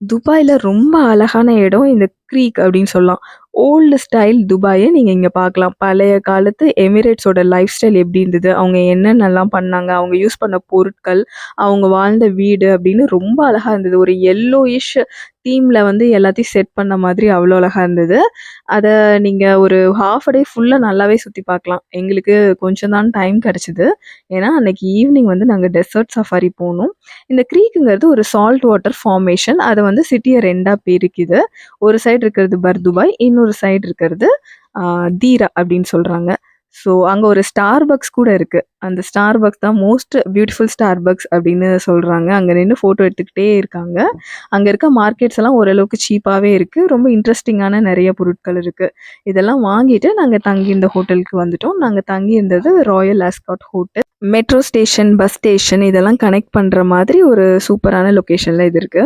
துபாய்ல ரொம்ப அழகான இடம் இந்த க்ரீக் அப்படின்னு சொல்லலாம். ஓல்டு ஸ்டைல் துபாய நீங்க இங்க பார்க்கலாம். பழைய காலத்து எமிரேட்ஸோட லைஃப் ஸ்டைல் எப்படி இருந்தது? அவங்க என்னென்னலாம் பண்ணாங்க? அவங்க யூஸ் பண்ண பொருட்கள், அவங்க வாழ்ந்த வீடு அப்படின்னு ரொம்ப அழகா இருந்தது. ஒரு yellowish தீம்ல வந்து எல்லாத்தையும் செட் பண்ண மாதிரி அவ்வளோ அழகா இருந்தது. அத நீங்க ஒரு ஹால்ஃப் அ டே ஃபுல்லா நல்லாவே சுத்தி பார்க்கலாம். எங்களுக்கு கொஞ்சம் தான் டைம் கிடைச்சது. ஏன்னா, அன்னைக்கு ஈவினிங் வந்து நாங்க டெசர்ட் சஃபாரி போனோம். இந்த க்ரீக்குங்கிறது ஒரு சால்ட் வாட்டர் ஃபார்மேஷன். அது வந்து சிட்டிய 2ஆ பிரிக்குது. ஒரு சைடு இருக்கிறது பர்துபாய், இன்னொரு சைடு இருக்கிறது ஆ தீரா அப்படின்னு சொல்றாங்க. ஸோ அங்க ஒரு ஸ்டார்பக்ஸ் கூட இருக்கு. அந்த ஸ்டார்பக்ஸ் தான் மோஸ்ட் பியூட்டிஃபுல் ஸ்டார்பக்ஸ் அப்படின்னு சொல்றாங்க. அங்க நின்னு ஃபோட்டோ எடுத்துக்கிட்டே இருக்காங்க. அங்க இருக்க மார்க்கெட்ஸ் எல்லாம் ஓரளவுக்கு சீப்பாவே இருக்கு. ரொம்ப இன்ட்ரஸ்டிங்கான நெறைய பொருட்கள் இருக்கு. இதெல்லாம் வாங்கிட்டு நாங்க தங்கி இந்த ஹோட்டலுக்கு வந்துட்டோம். நாங்க தங்கி இருந்தது Royal Ascot hotel. Metro station, bus station இதெல்லாம் கனெக்ட் பண்ற மாதிரி ஒரு சூப்பரான லொகேஷன்ல இது இருக்கு.